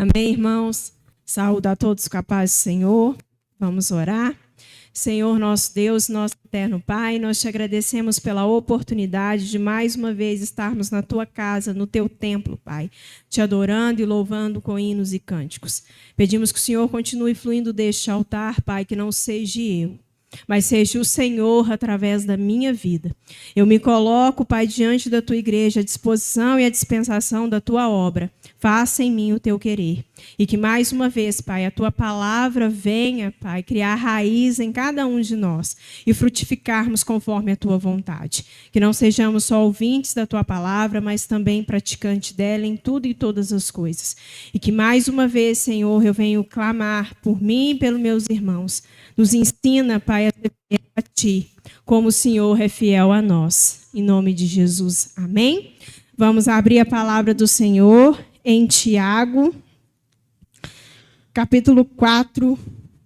Amém, irmãos? Saúde a todos com a paz do Senhor. Vamos orar. Senhor, nosso Deus, nosso eterno Pai, nós te agradecemos pela oportunidade de mais uma vez estarmos na tua casa, no teu templo, Pai, te adorando e louvando com hinos e cânticos. Pedimos que o Senhor continue fluindo deste altar, Pai, que não seja eu, mas seja o Senhor através da minha vida. Eu me coloco, Pai, diante da tua igreja, à disposição e à dispensação da tua obra. Faça em mim o teu querer. E que mais uma vez, Pai, a tua palavra venha, Pai, criar raiz em cada um de nós e frutificarmos conforme a tua vontade. Que não sejamos só ouvintes da tua palavra, mas também praticantes dela em tudo e todas as coisas. E que mais uma vez, Senhor, eu venho clamar por mim e pelos meus irmãos. Nos ensina, Pai, a ser fiel a ti, como o Senhor é fiel a nós. Em nome de Jesus. Amém? Vamos abrir a palavra do Senhor em Tiago, capítulo 4,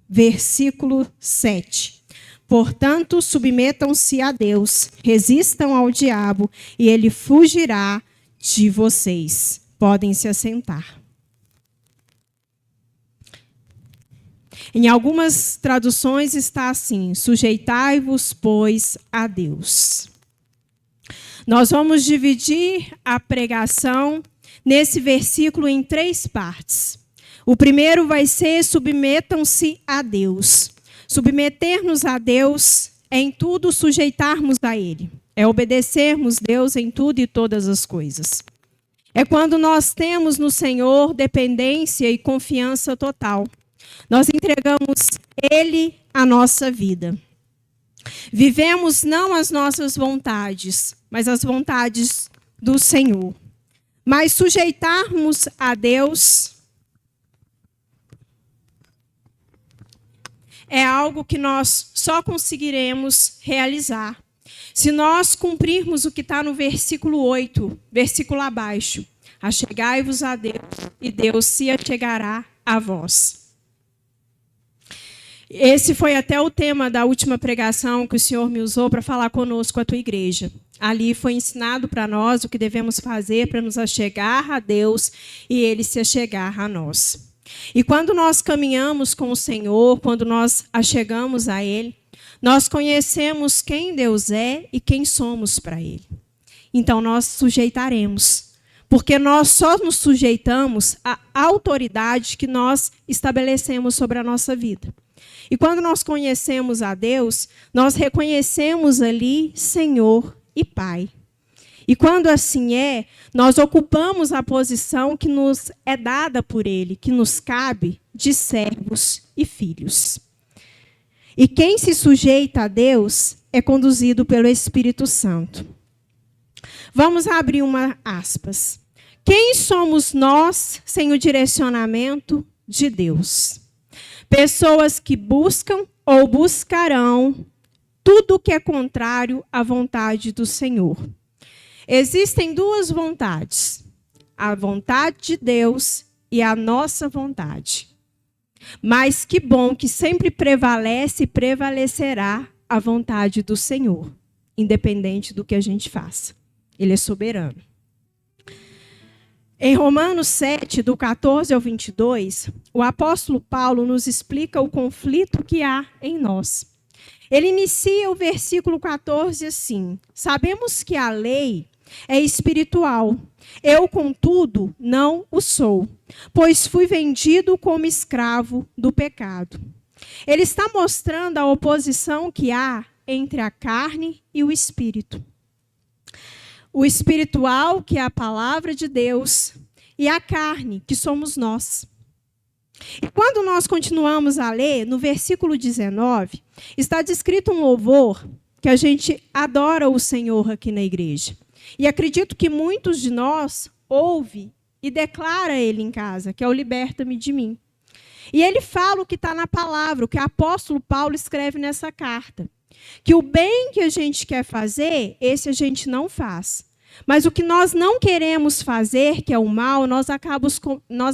versículo 7. Portanto, submetam-se a Deus, resistam ao diabo, e ele fugirá de vocês. Podem se assentar. Em algumas traduções está assim: sujeitai-vos, pois, a Deus. Nós vamos dividir a pregação nesse versículo em 3 partes. O primeiro vai ser: submetam-se a Deus. Submeter-nos a Deus é em tudo sujeitarmos a Ele. É obedecermos Deus em tudo e todas as coisas. É quando nós temos no Senhor dependência e confiança total. Nós entregamos Ele a nossa vida. Vivemos não as nossas vontades, mas as vontades do Senhor. Mas sujeitarmos a Deus é algo que nós só conseguiremos realizar se nós cumprirmos o que está no versículo 8, versículo abaixo. Achegai-vos a Deus, e Deus se achegará a vós. Esse foi até o tema da última pregação que o Senhor me usou para falar conosco, a tua igreja. Ali foi ensinado para nós o que devemos fazer para nos achegar a Deus e Ele se achegar a nós. E quando nós caminhamos com o Senhor, quando nós achegamos a Ele, nós conhecemos quem Deus é e quem somos para Ele. Então nós sujeitaremos, porque nós só nos sujeitamos à autoridade que nós estabelecemos sobre a nossa vida. E quando nós conhecemos a Deus, nós reconhecemos ali Senhor e Pai. E quando assim é, nós ocupamos a posição que nos é dada por Ele, que nos cabe, de servos e filhos. E quem se sujeita a Deus é conduzido pelo Espírito Santo. Vamos abrir uma aspas. Quem somos nós sem o direcionamento de Deus? Pessoas que buscam ou buscarão tudo que é contrário à vontade do Senhor. Existem 2 vontades: a vontade de Deus e a nossa vontade. Mas que bom que sempre prevalece e prevalecerá a vontade do Senhor, independente do que a gente faça. Ele é soberano. Em Romanos 7, do 14 ao 22, o apóstolo Paulo nos explica o conflito que há em nós. Ele inicia o versículo 14 assim: sabemos que a lei é espiritual. Eu, contudo, não o sou, pois fui vendido como escravo do pecado. Ele está mostrando a oposição que há entre a carne e o espírito. O espiritual, que é a palavra de Deus, e a carne, que somos nós. E quando nós continuamos a ler, no versículo 19, está descrito um louvor que a gente adora o Senhor aqui na igreja. E acredito que muitos de nós ouvem e declara ele em casa, que é o Liberta-me de mim. E ele fala o que está na palavra, o que o apóstolo Paulo escreve nessa carta. Que o bem que a gente quer fazer, esse a gente não faz. Mas o que nós não queremos fazer, que é o mal, nós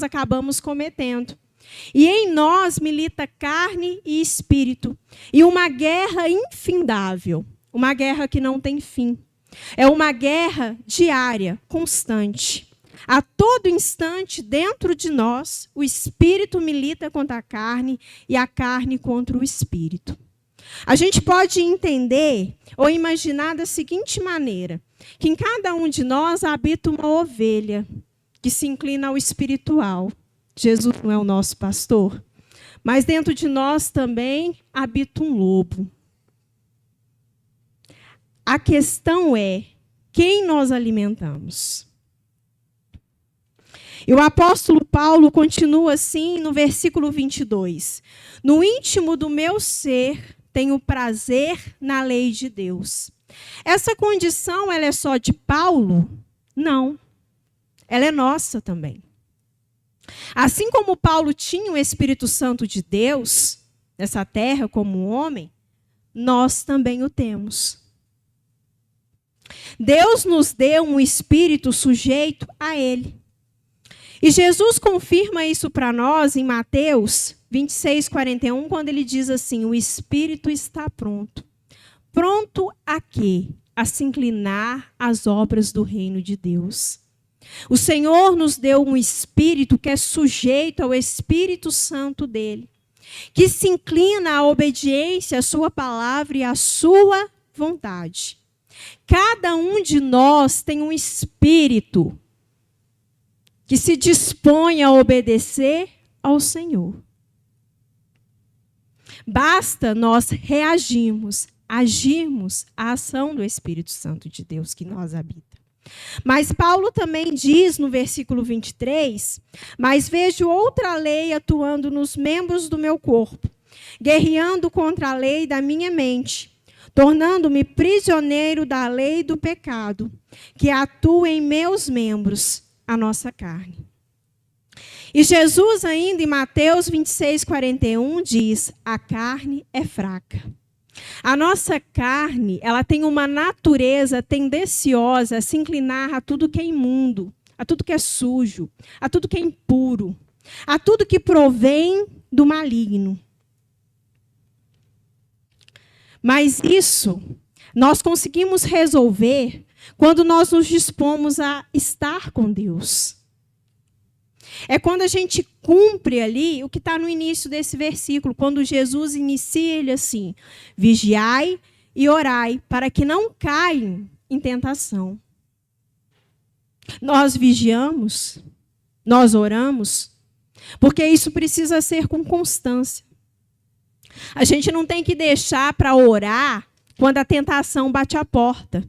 acabamos cometendo. E em nós milita carne e espírito. E uma guerra infindável. Uma guerra que não tem fim. É uma guerra diária, constante. A todo instante, dentro de nós, o espírito milita contra a carne e a carne contra o espírito. A gente pode entender ou imaginar da seguinte maneira, que em cada um de nós habita uma ovelha que se inclina ao espiritual. Jesus não é o nosso pastor, mas dentro de nós também habita um lobo. A questão é quem nós alimentamos. E o apóstolo Paulo continua assim no versículo 22. No íntimo do meu ser tenho prazer na lei de Deus. Essa condição, ela é só de Paulo? Não. Ela é nossa também. Assim como Paulo tinha o Espírito Santo de Deus nessa terra como um homem, nós também o temos. Deus nos deu um espírito sujeito a ele. E Jesus confirma isso para nós em Mateus 26:41, quando ele diz assim: o espírito está pronto. Pronto a quê? A se inclinar às obras do reino de Deus. O Senhor nos deu um espírito que é sujeito ao Espírito Santo dele, que se inclina à obediência à sua palavra e à sua vontade. Cada um de nós tem um espírito que se dispõe a obedecer ao Senhor. Basta nós reagirmos, agirmos à ação do Espírito Santo de Deus que nós habita. Mas Paulo também diz no versículo 23, mas vejo outra lei atuando nos membros do meu corpo, guerreando contra a lei da minha mente, tornando-me prisioneiro da lei do pecado, que atua em meus membros, a nossa carne. E Jesus ainda em Mateus 26:41 diz, a carne é fraca. A nossa carne, ela tem uma natureza tendenciosa a se inclinar a tudo que é imundo, a tudo que é sujo, a tudo que é impuro, a tudo que provém do maligno. Mas isso nós conseguimos resolver quando nós nos dispomos a estar com Deus. É quando a gente cumpre ali o que está no início desse versículo, quando Jesus inicia ele assim, vigiai e orai, para que não caiam em tentação. Nós vigiamos, nós oramos, porque isso precisa ser com constância. A gente não tem que deixar para orar quando a tentação bate a porta,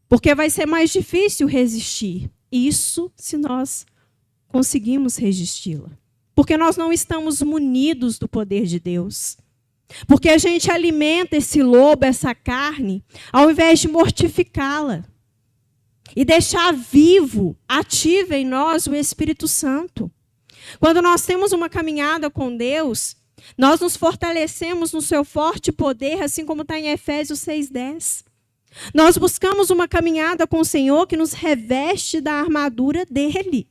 porque vai ser mais difícil resistir. Isso se nós conseguimos resisti-la. Porque nós não estamos munidos do poder de Deus. Porque a gente alimenta esse lobo, essa carne, ao invés de mortificá-la. E deixar vivo, ativo em nós o Espírito Santo. Quando nós temos uma caminhada com Deus, nós nos fortalecemos no seu forte poder, assim como está em Efésios 6:10. Nós buscamos uma caminhada com o Senhor que nos reveste da armadura dele.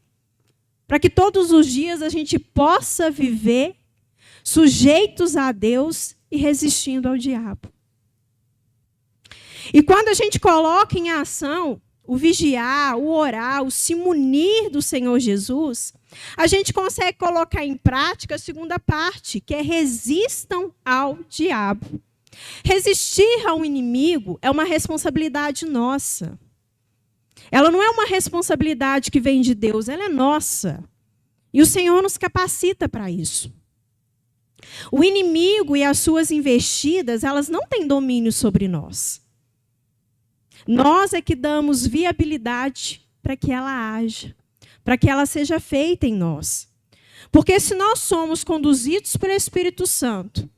Para que todos os dias a gente possa viver sujeitos a Deus e resistindo ao diabo. E quando a gente coloca em ação o vigiar, o orar, o se munir do Senhor Jesus, a gente consegue colocar em prática a segunda parte, que é resistam ao diabo. Resistir ao inimigo é uma responsabilidade nossa. Ela não é uma responsabilidade que vem de Deus, ela é nossa. E o Senhor nos capacita para isso. O inimigo e as suas investidas, elas não têm domínio sobre nós. Nós é que damos viabilidade para que ela haja, para que ela seja feita em nós. Porque se nós somos conduzidos pelo Espírito Santo,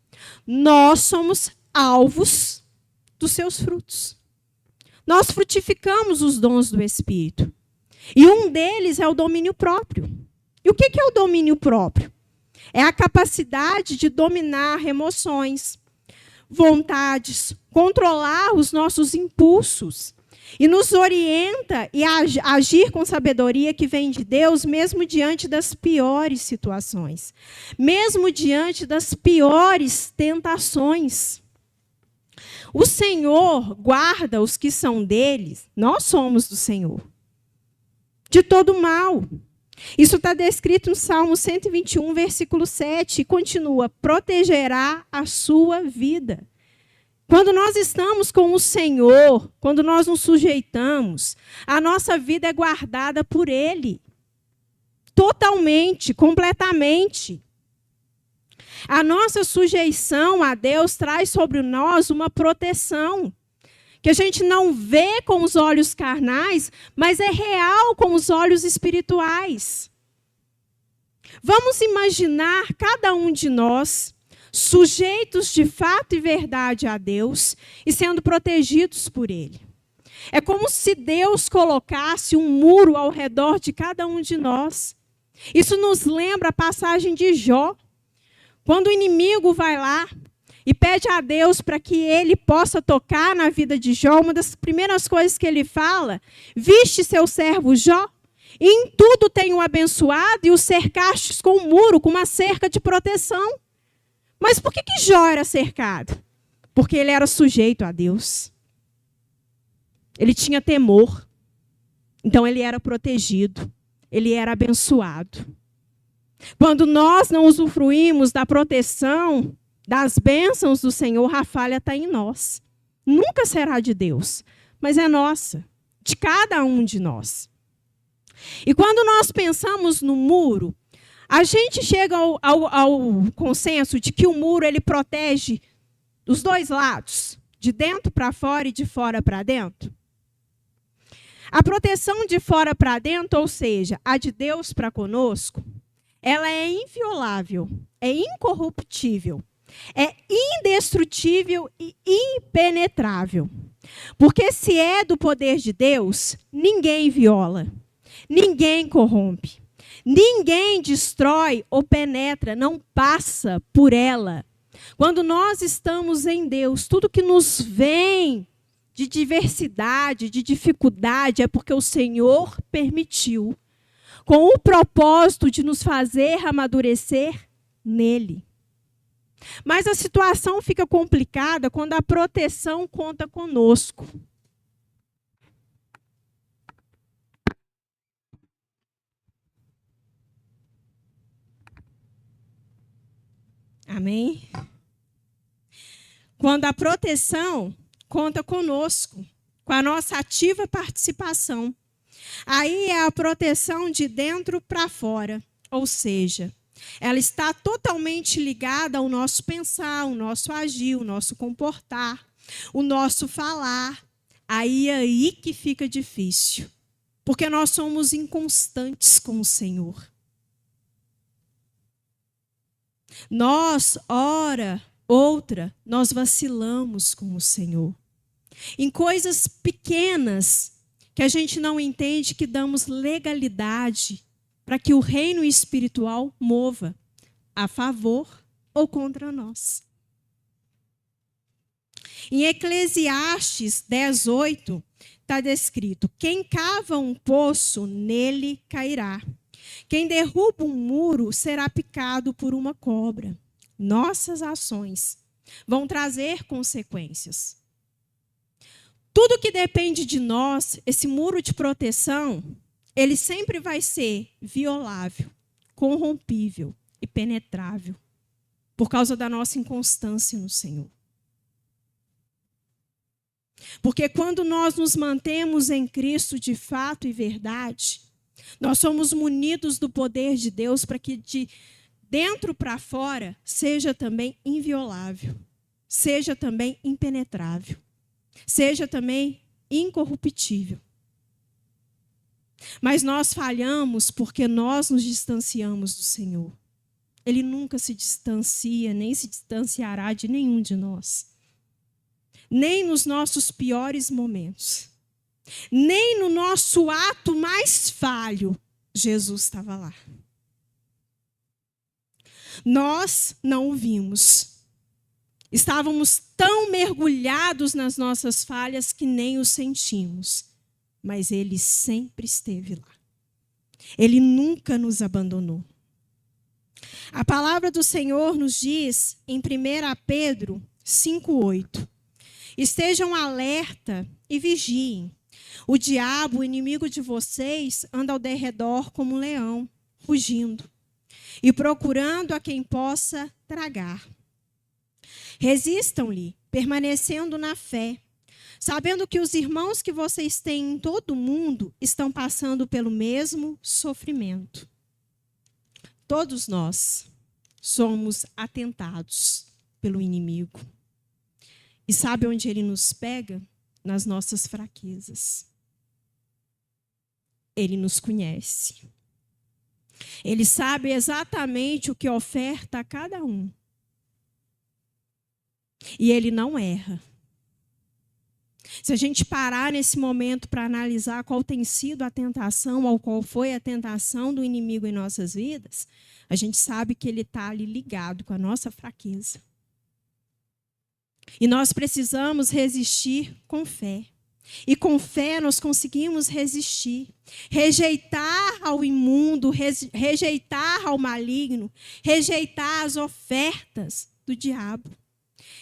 nós somos alvos dos seus frutos. Nós frutificamos os dons do Espírito. E um deles é o domínio próprio. E o que é o domínio próprio? É a capacidade de dominar emoções, vontades, controlar os nossos impulsos. E nos orienta e agir com sabedoria que vem de Deus, mesmo diante das piores situações. Mesmo diante das piores tentações. O Senhor guarda os que são deles, nós somos do Senhor. de todo mal. Isso está descrito no Salmo 121, versículo 7, e continua: protegerá a sua vida. Quando nós estamos com o Senhor, quando nós nos sujeitamos, a nossa vida é guardada por Ele. Totalmente, completamente. A nossa sujeição a Deus traz sobre nós uma proteção, que a gente não vê com os olhos carnais, mas é real com os olhos espirituais. Vamos imaginar cada um de nós sujeitos de fato e verdade a Deus e sendo protegidos por Ele. É como se Deus colocasse um muro ao redor de cada um de nós. Isso nos lembra a passagem de Jó. Quando o inimigo vai lá e pede a Deus para que ele possa tocar na vida de Jó, uma das primeiras coisas que ele fala: viste seu servo Jó, e em tudo tenho abençoado, e o cercastes com um muro, com uma cerca de proteção. Mas por que Jó era cercado? Porque ele era sujeito a Deus. Ele tinha temor. Então ele era protegido. Ele era abençoado. Quando nós não usufruímos da proteção, das bênçãos do Senhor, a falha está em nós. Nunca será de Deus, mas é nossa, de cada um de nós. E quando nós pensamos no muro, a gente chega ao consenso de que o muro ele protege os dois lados, de dentro para fora e de fora para dentro. A proteção de fora para dentro, ou seja, a de Deus para conosco, ela é inviolável, é incorruptível, é indestrutível e impenetrável. Porque se é do poder de Deus, ninguém viola, ninguém corrompe, ninguém destrói ou penetra, não passa por ela. Quando nós estamos em Deus, tudo que nos vem de diversidade, de dificuldade, é porque o Senhor permitiu, com o propósito de nos fazer amadurecer nele. Mas a situação fica complicada quando a proteção conta conosco. Amém? Quando a proteção conta conosco, com a nossa ativa participação. Aí é a proteção de dentro para fora, ou seja, ela está totalmente ligada ao nosso pensar, ao nosso agir, ao nosso comportar, o nosso falar. Aí que fica difícil, porque nós somos inconstantes com o Senhor. Nós, ora, outra, nós vacilamos com o Senhor. Em coisas pequenas que a gente não entende, que damos legalidade para que o reino espiritual mova a favor ou contra nós. Em Eclesiastes 10:8 está descrito: quem cava um poço, nele cairá. Quem derruba um muro será picado por uma cobra. Nossas ações vão trazer consequências. Tudo que depende de nós, esse muro de proteção, ele sempre vai ser violável, corrompível e penetrável, por causa da nossa inconstância no Senhor. Porque quando nós nos mantemos em Cristo de fato e verdade, nós somos munidos do poder de Deus para que de dentro para fora seja também inviolável, seja também impenetrável, seja também incorruptível. Mas nós falhamos porque nós nos distanciamos do Senhor. Ele nunca se distancia, nem se distanciará de nenhum de nós. Nem nos nossos piores momentos. Nem no nosso ato mais falho, Jesus estava lá. Nós não o vimos. Estávamos tão mergulhados nas nossas falhas que nem o sentimos. Mas ele sempre esteve lá. Ele nunca nos abandonou. A palavra do Senhor nos diz em 1 Pedro 5:8. Estejam alerta e vigiem, O diabo, o inimigo de vocês, anda ao derredor como um leão, rugindo e procurando a quem possa tragar. Resistam-lhe, permanecendo na fé, sabendo que os irmãos que vocês têm em todo o mundo estão passando pelo mesmo sofrimento. Todos nós somos atentados pelo inimigo. E sabe onde ele nos pega? Nas nossas fraquezas. Ele nos conhece. Ele sabe exatamente o que oferta a cada um. E ele não erra. Se a gente parar nesse momento para analisar qual tem sido a tentação ou qual foi a tentação do inimigo em nossas vidas, a gente sabe que ele está ali ligado com a nossa fraqueza. E nós precisamos resistir com fé. E com fé nós conseguimos resistir. Rejeitar ao imundo, rejeitar ao maligno, rejeitar as ofertas do diabo.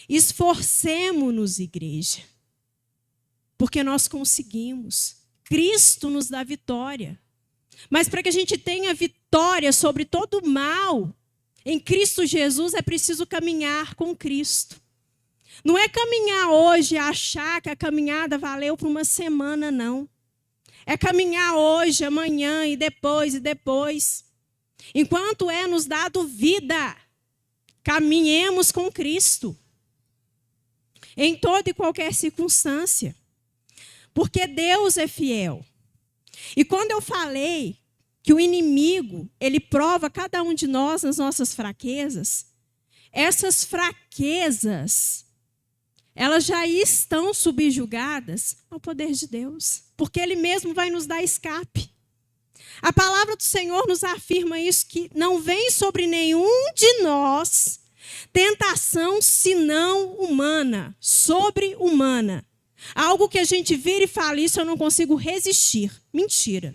Esforcemo-nos, igreja. Porque nós conseguimos. Cristo nos dá vitória. Mas para que a gente tenha vitória sobre todo o mal, em Cristo Jesus é preciso caminhar com Cristo. Não é caminhar hoje e achar que a caminhada valeu por uma semana, não. É caminhar hoje, amanhã e depois e depois. Enquanto é nos dado vida, caminhemos com Cristo. Em toda e qualquer circunstância. Porque Deus é fiel. E quando eu falei que o inimigo, ele prova cada um de nós nas nossas fraquezas, essas fraquezas, elas já estão subjugadas ao poder de Deus. Porque ele mesmo vai nos dar escape. A palavra do Senhor nos afirma isso, que não vem sobre nenhum de nós tentação senão humana, sobre-humana. Algo que a gente vira e fala, isso eu não consigo resistir. Mentira.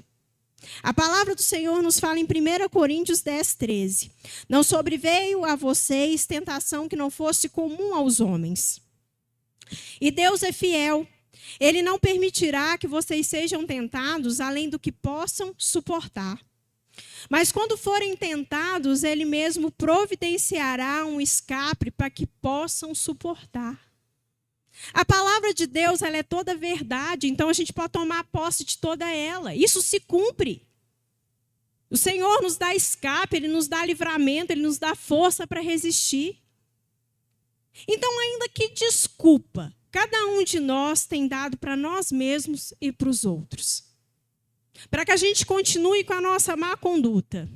A palavra do Senhor nos fala em 1 Coríntios 10, 13. Não sobreveio a vocês tentação que não fosse comum aos homens. E Deus é fiel. Ele não permitirá que vocês sejam tentados além do que possam suportar. Mas quando forem tentados, Ele mesmo providenciará um escape para que possam suportar. A palavra de Deus, ela é toda verdade, então a gente pode tomar posse de toda ela. Isso se cumpre. O Senhor nos dá escape, Ele nos dá livramento, Ele nos dá força para resistir. Então, ainda que desculpa cada um de nós tem dado para nós mesmos e para os outros. Para que a gente continue com a nossa má conduta.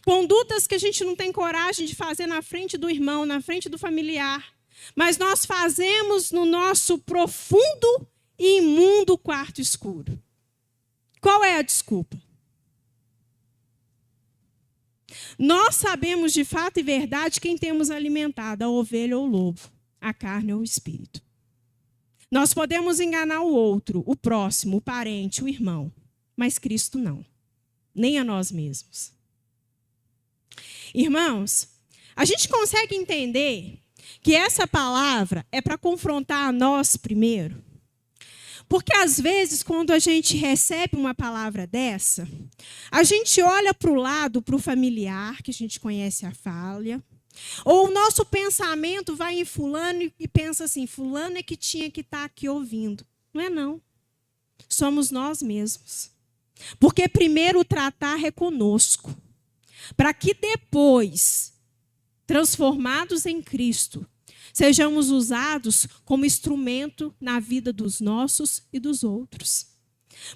Condutas que a gente não tem coragem de fazer na frente do irmão, na frente do familiar. Mas nós fazemos no nosso profundo e imundo quarto escuro. Qual é a desculpa? Nós sabemos de fato e verdade quem temos alimentado, a ovelha ou o lobo, a carne ou o espírito. Nós podemos enganar o outro, o próximo, o parente, o irmão, mas Cristo não, nem a nós mesmos. Irmãos, a gente consegue entender que essa palavra é para confrontar a nós primeiro? Porque às vezes, quando a gente recebe uma palavra dessa, a gente olha para o lado, para o familiar, que a gente conhece a falha, ou o nosso pensamento vai em fulano e pensa assim, fulano é que tinha que estar aqui ouvindo. Não é não. Somos nós mesmos. Porque primeiro o tratar é conosco. Para que depois, transformados em Cristo, sejamos usados como instrumento na vida dos nossos e dos outros.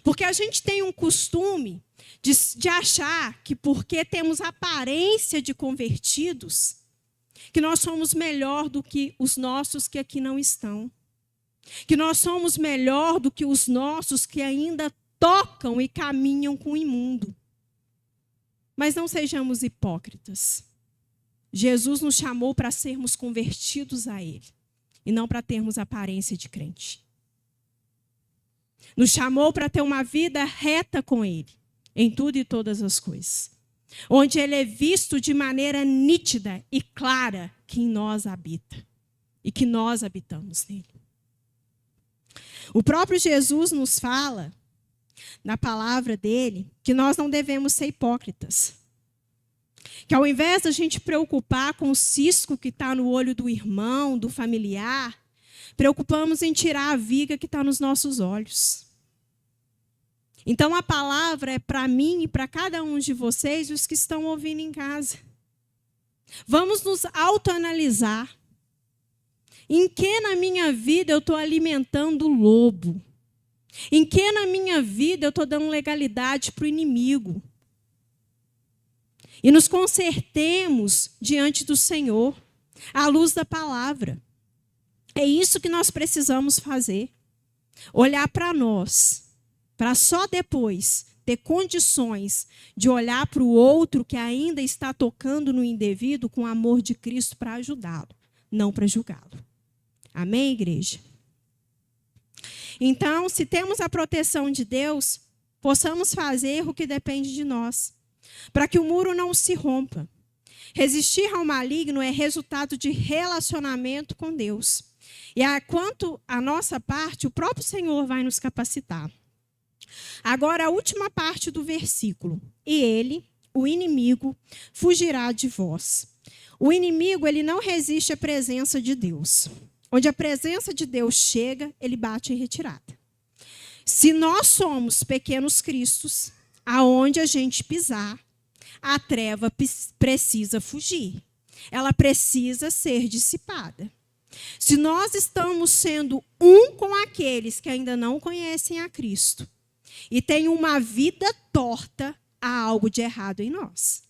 Porque a gente tem um costume de achar que porque temos aparência de convertidos, que nós somos melhor do que os nossos que aqui não estão. Que nós somos melhor do que os nossos que ainda tocam e caminham com o imundo. Mas não sejamos hipócritas. Jesus nos chamou para sermos convertidos a Ele e não para termos aparência de crente. Nos chamou para ter uma vida reta com Ele, em tudo e todas as coisas. Onde Ele é visto de maneira nítida e clara que em nós habita e que nós habitamos nele. O próprio Jesus nos fala, na palavra dele, que nós não devemos ser hipócritas. Que ao invés da gente preocupar com o cisco que está no olho do irmão, do familiar, preocupamos em tirar a viga que está nos nossos olhos. Então a palavra é para mim e para cada um de vocês, os que estão ouvindo em casa. Vamos nos autoanalisar. Em que na minha vida eu estou alimentando o lobo? Em que na minha vida eu estou dando legalidade para o inimigo? E nos consertemos diante do Senhor, à luz da palavra. É isso que nós precisamos fazer. Olhar para nós, para só depois ter condições de olhar para o outro que ainda está tocando no indevido com o amor de Cristo para ajudá-lo, não para julgá-lo. Amém, igreja? Então, se temos a proteção de Deus, possamos fazer o que depende de nós, para que o muro não se rompa. Resistir ao maligno é resultado de relacionamento com Deus. E quanto à nossa parte, o próprio Senhor vai nos capacitar. Agora, a última parte do versículo. E ele, o inimigo, fugirá de vós. O inimigo, ele não resiste à presença de Deus. Onde a presença de Deus chega, ele bate em retirada. Se nós somos pequenos cristos, aonde a gente pisar, a treva precisa fugir. Ela precisa ser dissipada. Se nós estamos sendo um com aqueles que ainda não conhecem a Cristo e têm uma vida torta, há algo de errado em nós.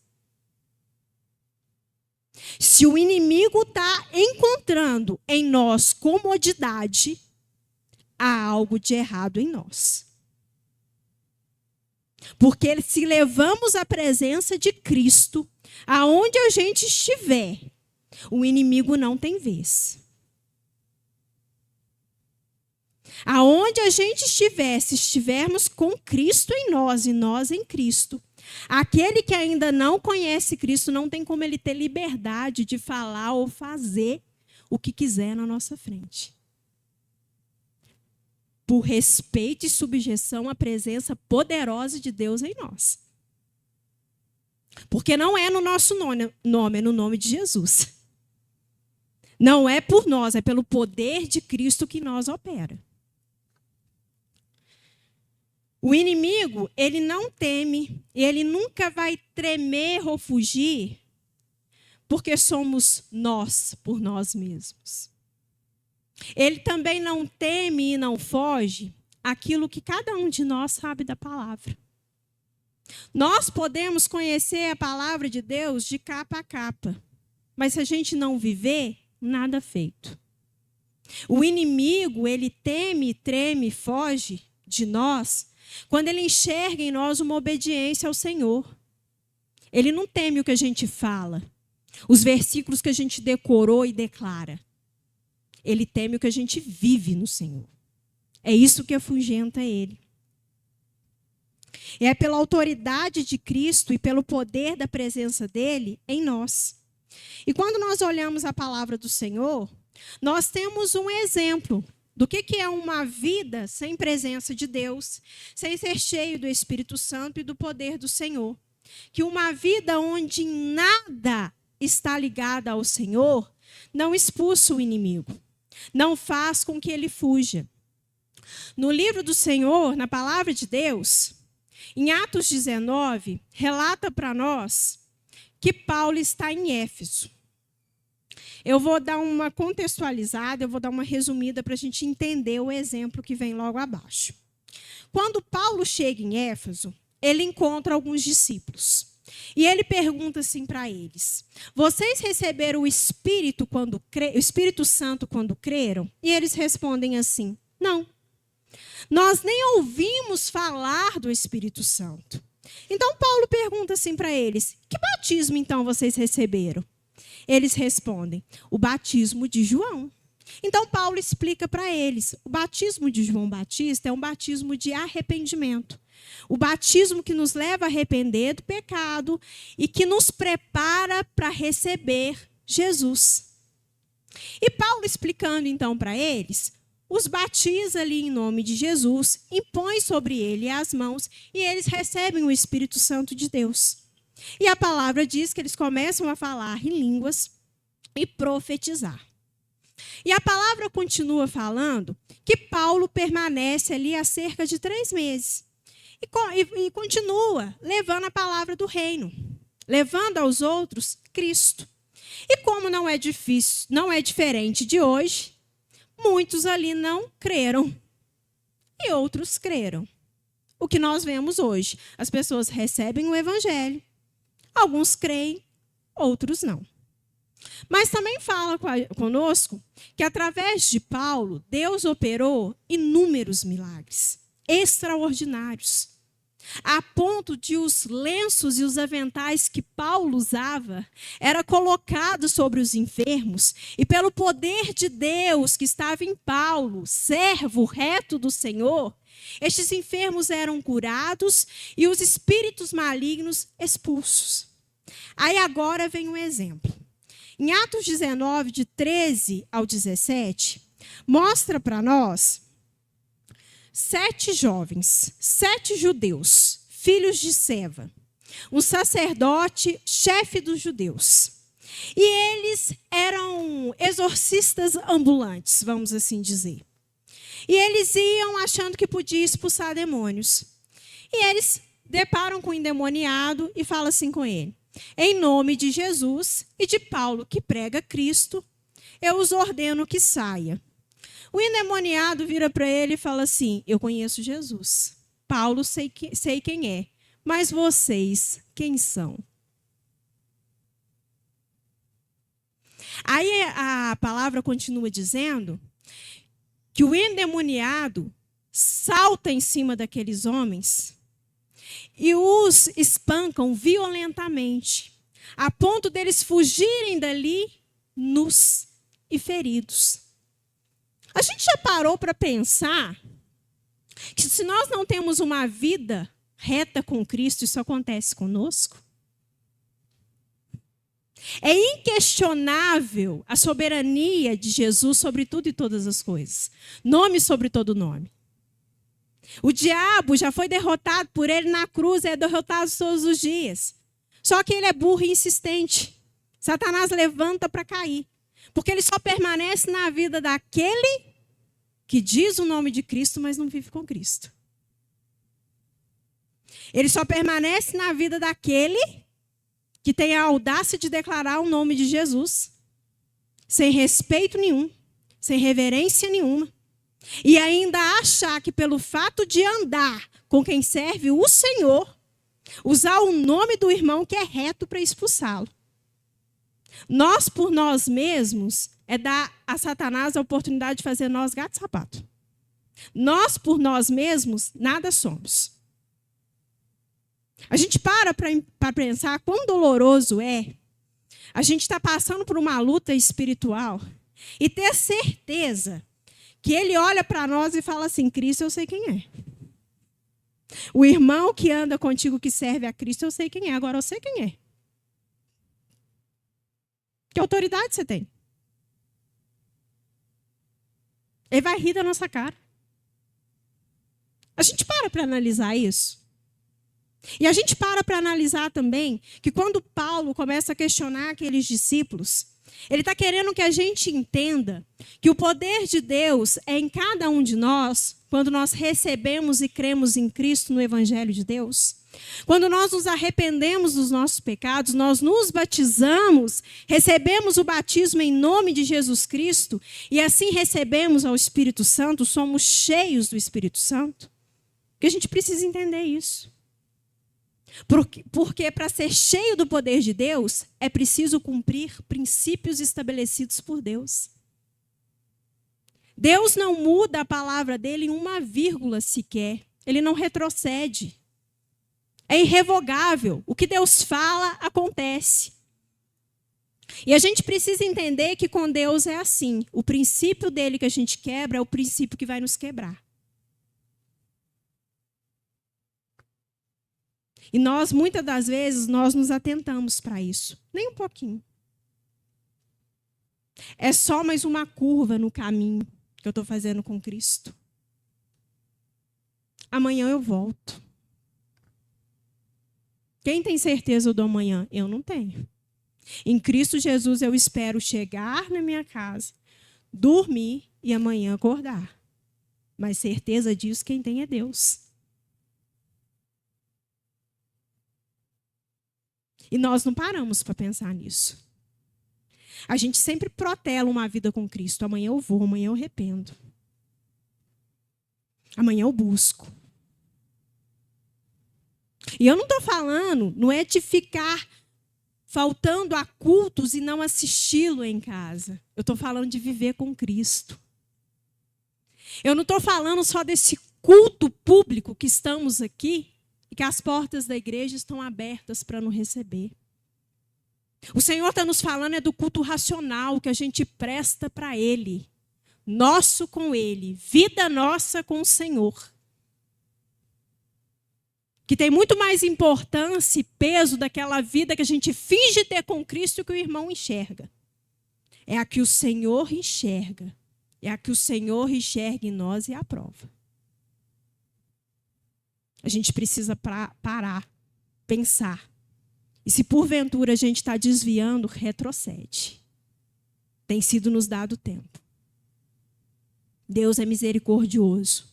Se o inimigo está encontrando em nós comodidade, há algo de errado em nós. Porque se levamos a presença de Cristo, aonde a gente estiver, o inimigo não tem vez. Aonde a gente estiver, se estivermos com Cristo em nós e nós em Cristo, aquele que ainda não conhece Cristo não tem como ele ter liberdade de falar ou fazer o que quiser na nossa frente. Por respeito e subjeção à presença poderosa de Deus em nós. Porque não é no nosso nome, é no nome de Jesus. Não é por nós, é pelo poder de Cristo que nós opera. O inimigo, ele não teme, ele nunca vai tremer ou fugir, porque somos nós por nós mesmos. Ele também não teme e não foge aquilo que cada um de nós sabe da palavra. Nós podemos conhecer a palavra de Deus de capa a capa, mas se a gente não viver, nada feito. O inimigo, ele teme, treme, foge de nós quando ele enxerga em nós uma obediência ao Senhor. Ele não teme o que a gente fala, os versículos que a gente decorou e declara. Ele teme o que a gente vive no Senhor. É isso que afugenta ele. É pela autoridade de Cristo e pelo poder da presença dele em nós. E quando nós olhamos a palavra do Senhor, nós temos um exemplo do que é uma vida sem presença de Deus, sem ser cheio do Espírito Santo e do poder do Senhor. Que uma vida onde nada está ligada ao Senhor não expulsa o inimigo, não faz com que ele fuja. No livro do Senhor, na palavra de Deus, em Atos 19, relata para nós que Paulo está em Éfeso. Eu vou dar uma contextualizada, eu vou dar uma resumida para a gente entender o exemplo que vem logo abaixo. Quando Paulo chega em Éfeso, ele encontra alguns discípulos. E ele pergunta assim para eles: vocês receberam o Espírito Santo quando creram? E eles respondem assim: não. Nós nem ouvimos falar do Espírito Santo. Então Paulo pergunta assim para eles: que batismo então vocês receberam? Eles respondem: o batismo de João. Então Paulo explica para eles: o batismo de João Batista é um batismo de arrependimento. O batismo que nos leva a arrepender do pecado e que nos prepara para receber Jesus. E Paulo explicando então para eles os batiza ali em nome de Jesus, impõe sobre ele as mãos e eles recebem o Espírito Santo de Deus. E a palavra diz que eles começam a falar em línguas e profetizar. E a palavra continua falando que Paulo permanece ali há cerca de 3 meses. E continua levando a palavra do reino, levando aos outros Cristo. E como não é difícil, não é diferente de hoje, muitos ali não creram e outros creram. O que nós vemos hoje, as pessoas recebem o evangelho, alguns creem, outros não. Mas também fala conosco que através de Paulo, Deus operou inúmeros milagres extraordinários, a ponto de os lenços e os aventais que Paulo usava era colocado sobre os enfermos e pelo poder de Deus que estava em Paulo, servo reto do Senhor, estes enfermos eram curados e os espíritos malignos expulsos. Aí agora vem um exemplo. Em Atos 19, de 13 ao 17, mostra para nós 7 jovens, 7 judeus, filhos de Seva, um sacerdote, chefe dos judeus. E eles eram exorcistas ambulantes, vamos assim dizer. E eles iam achando que podia expulsar demônios. E eles deparam com o endemoniado e falam assim com ele: em nome de Jesus e de Paulo, que prega Cristo, eu os ordeno que saia. O endemoniado vira para ele e fala assim: eu conheço Jesus. Paulo, sei quem é. Mas vocês, quem são? Aí a palavra continua dizendo que o endemoniado salta em cima daqueles homens e os espancam violentamente, a ponto deles fugirem dali nus e feridos. A gente já parou para pensar que se nós não temos uma vida reta com Cristo, isso acontece conosco? É inquestionável a soberania de Jesus sobre tudo e todas as coisas. Nome sobre todo nome. O diabo já foi derrotado por ele na cruz, é derrotado todos os dias. Só que ele é burro e insistente. Satanás levanta para cair. Porque ele só permanece na vida daquele que diz o nome de Cristo, mas não vive com Cristo. Ele só permanece na vida daquele que tem a audácia de declarar o nome de Jesus, sem respeito nenhum, sem reverência nenhuma, e ainda achar que pelo fato de andar com quem serve o Senhor, usar o nome do irmão que é reto para expulsá-lo. Nós, por nós mesmos, é dar a Satanás a oportunidade de fazer nós gato e sapato. Nós, por nós mesmos, nada somos. A gente para pensar quão doloroso é a gente estar passando por uma luta espiritual e ter certeza que ele olha para nós e fala assim: Cristo, eu sei quem é. O irmão que anda contigo, que serve a Cristo, eu sei quem é. Agora eu sei quem é. Que autoridade você tem? Ele vai rir da nossa cara. A gente para analisar isso. E a gente para analisar também que quando Paulo começa a questionar aqueles discípulos, ele está querendo que a gente entenda que o poder de Deus é em cada um de nós, quando nós recebemos e cremos em Cristo no Evangelho de Deus. Quando nós nos arrependemos dos nossos pecados, nós nos batizamos, recebemos o batismo em nome de Jesus Cristo e assim recebemos ao Espírito Santo, somos cheios do Espírito Santo. Porque a gente precisa entender isso. Porque para ser cheio do poder de Deus, é preciso cumprir princípios estabelecidos por Deus. Deus não muda a palavra dele em uma vírgula sequer. Ele não retrocede. É irrevogável. O que Deus fala, acontece. E a gente precisa entender que com Deus é assim. O princípio dele que a gente quebra é o princípio que vai nos quebrar. E nós, muitas das vezes, nós nos atentamos para isso. Nem um pouquinho. É só mais uma curva no caminho. que eu estou fazendo com Cristo. Amanhã eu volto. Quem tem certeza do amanhã? Eu não tenho. Em Cristo Jesus eu espero chegar na minha casa, dormir e amanhã acordar. Mas certeza disso quem tem é Deus. E nós não paramos para pensar nisso. A gente sempre protela uma vida com Cristo. Amanhã eu vou, amanhã eu arrependo. Amanhã eu busco. E eu não estou falando, não é de ficar faltando a cultos e não assisti-lo em casa. Eu estou falando de viver com Cristo. Eu não estou falando só desse culto público que estamos aqui e que as portas da igreja estão abertas para nos receber. O Senhor está nos falando é do culto racional que a gente presta para Ele. Nosso com Ele. Vida nossa com o Senhor. Que tem muito mais importância e peso daquela vida que a gente finge ter com Cristo que o irmão enxerga. É a que o Senhor enxerga. É a que o Senhor enxerga em nós e aprova. A gente precisa parar, pensar. E se porventura a gente está desviando, retrocede. Tem sido nos dado tempo. Deus é misericordioso.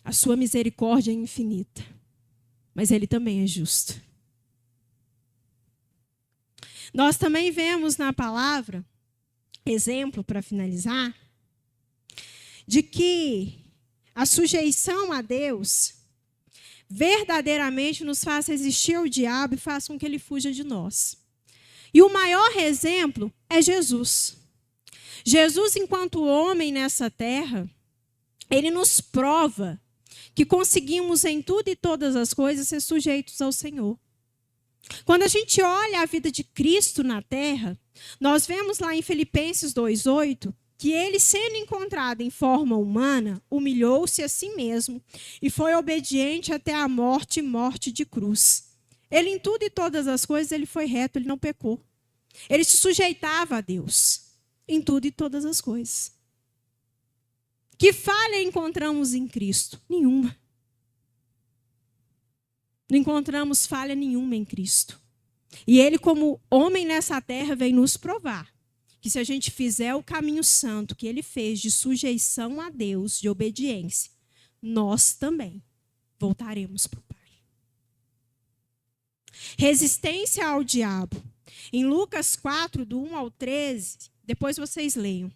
A sua misericórdia é infinita. Mas Ele também é justo. Nós também vemos na palavra, exemplo para finalizar, de que a sujeição a Deus verdadeiramente nos faz resistir ao diabo e faz com que ele fuja de nós. E o maior exemplo é Jesus. Jesus, enquanto homem nessa terra, ele nos prova que conseguimos em tudo e todas as coisas ser sujeitos ao Senhor. Quando a gente olha a vida de Cristo na terra, nós vemos lá em Filipenses 2:8, que ele, sendo encontrado em forma humana, humilhou-se a si mesmo e foi obediente até a morte e morte de cruz. Ele, em tudo e todas as coisas, ele foi reto, ele não pecou. Ele se sujeitava a Deus em tudo e todas as coisas. Que falha encontramos em Cristo? Nenhuma. Não encontramos falha nenhuma em Cristo. E Ele, como homem nessa terra, vem nos provar que se a gente fizer o caminho santo que Ele fez de sujeição a Deus, de obediência, nós também voltaremos para o Pai. Resistência ao diabo. Em Lucas 4, do 1 ao 13, depois vocês leiam.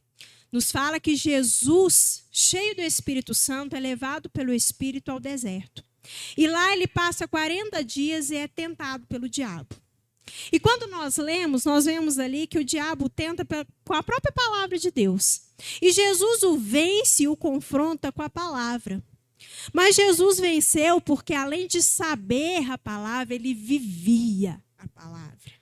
Nos fala que Jesus, cheio do Espírito Santo, é levado pelo Espírito ao deserto. E lá ele passa 40 dias e é tentado pelo diabo. E quando nós lemos, nós vemos ali que o diabo tenta com a própria palavra de Deus. E Jesus o vence e o confronta com a palavra. Mas Jesus venceu porque, além de saber a palavra, ele vivia a palavra.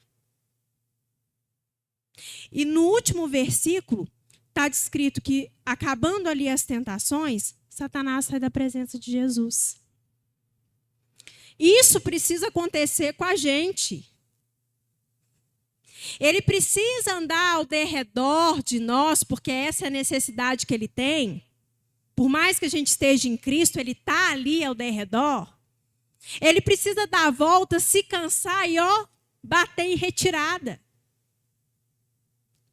E no último versículo, está descrito que, acabando ali as tentações, Satanás sai da presença de Jesus. Isso precisa acontecer com a gente. Ele precisa andar ao derredor de nós, porque essa é a necessidade que ele tem. Por mais que a gente esteja em Cristo, ele está ali ao derredor. Ele precisa dar a volta, se cansar e bater em retirada.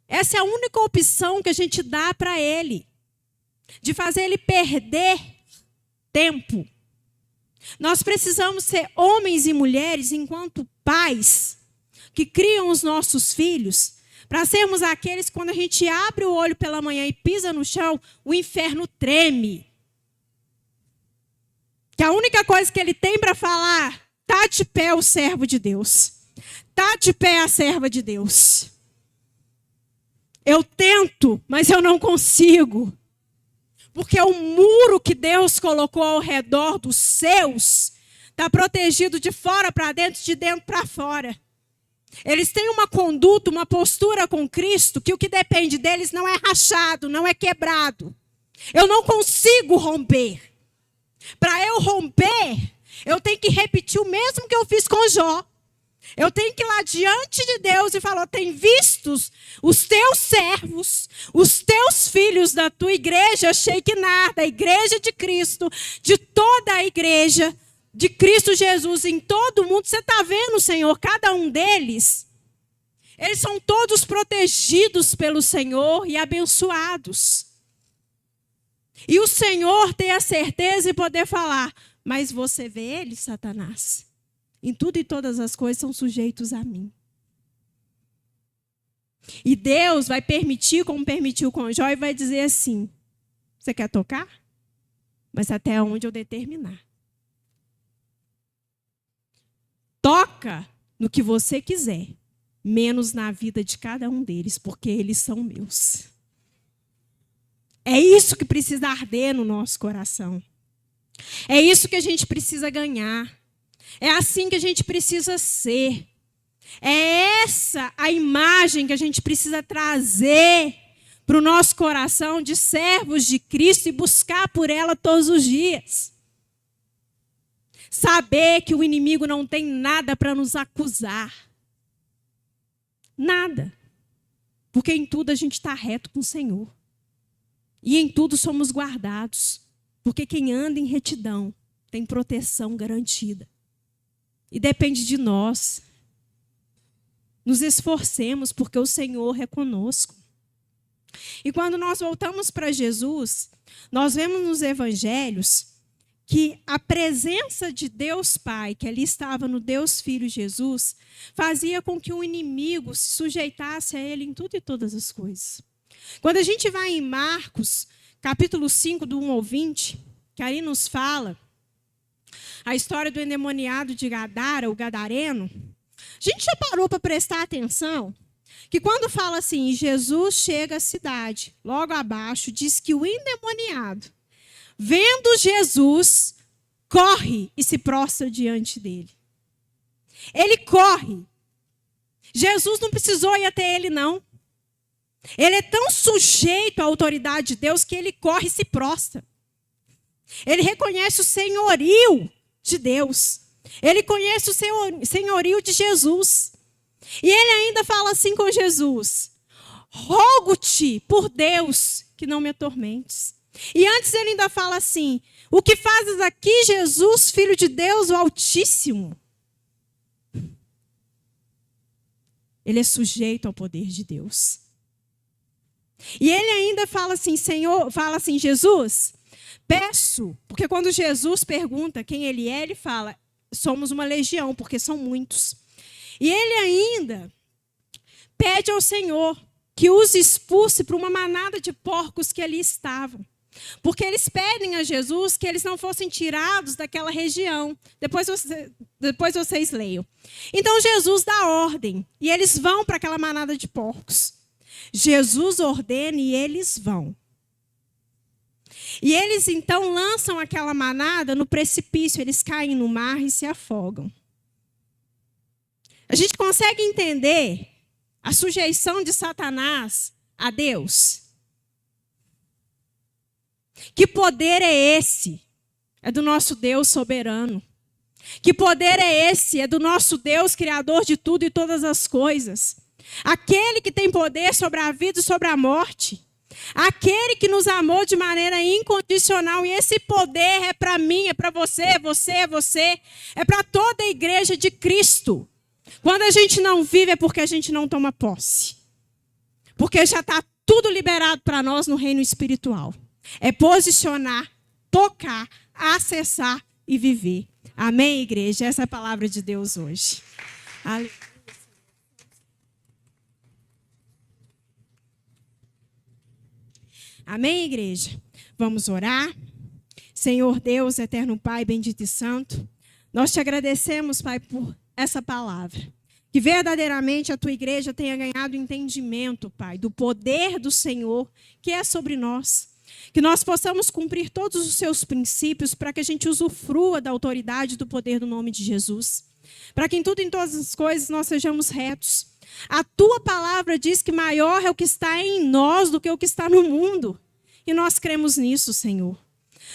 Essa é a única opção que a gente dá para ele, de fazer ele perder tempo. Nós precisamos ser homens e mulheres, enquanto pais, que criam os nossos filhos, para sermos aqueles que, quando a gente abre o olho pela manhã e pisa no chão, o inferno treme. Que a única coisa que ele tem para falar, está de pé o servo de Deus. Está de pé a serva de Deus. Eu tento, mas eu não consigo. Porque o muro que Deus colocou ao redor dos seus está protegido de fora para dentro, de dentro para fora. Eles têm uma conduta, uma postura com Cristo, que o que depende deles não é rachado, não é quebrado. Eu não consigo romper. Para eu romper, eu tenho que repetir o mesmo que eu fiz com Jó. Eu tenho que ir lá diante de Deus e falar: tem vistos os teus servos, os teus filhos da tua igreja Shekinah, da igreja de Cristo, de toda a igreja de Cristo Jesus em todo o mundo. Você está vendo, Senhor, cada um deles? Eles são todos protegidos pelo Senhor e abençoados. E o Senhor tem a certeza e poder falar: mas você vê eles, Satanás? Em tudo e todas as coisas são sujeitos a mim. E Deus vai permitir, como permitiu com Jó, e vai dizer assim: você quer tocar? Mas até onde eu determinar. Toca no que você quiser, menos na vida de cada um deles, porque eles são meus. É isso que precisa arder no nosso coração. É isso que a gente precisa ganhar. É assim que a gente precisa ser. É essa a imagem que a gente precisa trazer para o nosso coração de servos de Cristo e buscar por ela todos os dias. Saber que o inimigo não tem nada para nos acusar. Nada. Porque em tudo a gente está reto com o Senhor. E em tudo somos guardados. Porque quem anda em retidão tem proteção garantida. E depende de nós. Nos esforcemos porque o Senhor é conosco. E quando nós voltamos para Jesus, nós vemos nos evangelhos que a presença de Deus Pai, que ali estava no Deus Filho Jesus, fazia com que o inimigo se sujeitasse a ele em tudo e todas as coisas. Quando a gente vai em Marcos, capítulo 5, do 1 ao 20, que ali nos fala a história do endemoniado de Gadara, o gadareno, a gente já parou para prestar atenção que quando fala assim, Jesus chega à cidade, logo abaixo, diz que o endemoniado, vendo Jesus, corre e se prostra diante dele. Ele corre. Jesus não precisou ir até ele, não. Ele é tão sujeito à autoridade de Deus que ele corre e se prostra. Ele reconhece o senhorio de Deus. Ele conhece o senhorio de Jesus. E ele ainda fala assim com Jesus: rogo-te por Deus que não me atormentes. E antes ele ainda fala assim: o que fazes aqui, Jesus, Filho de Deus, o Altíssimo? Ele é sujeito ao poder de Deus. E ele ainda fala assim: Senhor, fala assim, Jesus, peço, porque quando Jesus pergunta quem ele é, ele fala: somos uma legião, porque são muitos. E ele ainda pede ao Senhor que os expulse para uma manada de porcos que ali estavam. Porque eles pedem a Jesus que eles não fossem tirados daquela região. Depois vocês leiam. Então Jesus dá ordem e eles vão para aquela manada de porcos. Jesus ordena e eles vão. E eles então lançam aquela manada no precipício. Eles caem no mar e se afogam. A gente consegue entender a sujeição de Satanás a Deus? Que poder é esse? É do nosso Deus soberano. Que poder é esse? É do nosso Deus criador de tudo e todas as coisas. Aquele que tem poder sobre a vida e sobre a morte. Aquele que nos amou de maneira incondicional. E esse poder é para mim, é para você. É para toda a igreja de Cristo. Quando a gente não vive é porque a gente não toma posse. Porque já está tudo liberado para nós no reino espiritual. É posicionar, tocar, acessar e viver. Amém, igreja? Essa é a palavra de Deus hoje. Aleluia. Amém, igreja? Vamos orar. Senhor Deus, eterno Pai, bendito e santo, nós te agradecemos, Pai, por essa palavra. Que verdadeiramente a tua igreja tenha ganhado entendimento, Pai, do poder do Senhor que é sobre nós. Que nós possamos cumprir todos os seus princípios para que a gente usufrua da autoridade e do poder do nome de Jesus. Para que em tudo e em todas as coisas nós sejamos retos. A tua palavra diz que maior é o que está em nós do que o que está no mundo. E nós cremos nisso, Senhor.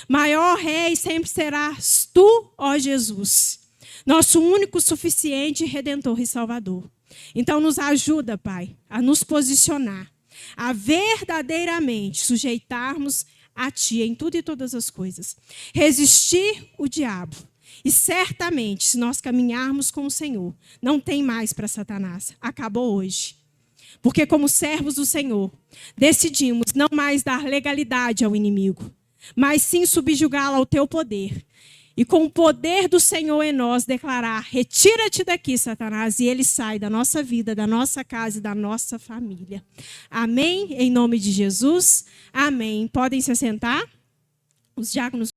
Maior é e sempre serás tu, ó Jesus. nosso único, suficiente Redentor e Salvador. Então, nos ajuda, Pai, a nos posicionar, a verdadeiramente sujeitarmos a Ti em tudo e todas as coisas. Resistir o diabo. E certamente, se nós caminharmos com o Senhor, não tem mais para Satanás. Acabou hoje. Porque como servos do Senhor, decidimos não mais dar legalidade ao inimigo, mas sim subjugá-lo ao Teu poder. E com o poder do Senhor em nós, declarar: retira-te daqui, Satanás, e ele sai da nossa vida, da nossa casa e da nossa família. Amém? Em nome de Jesus. Amém. Podem se assentar? Os diáconos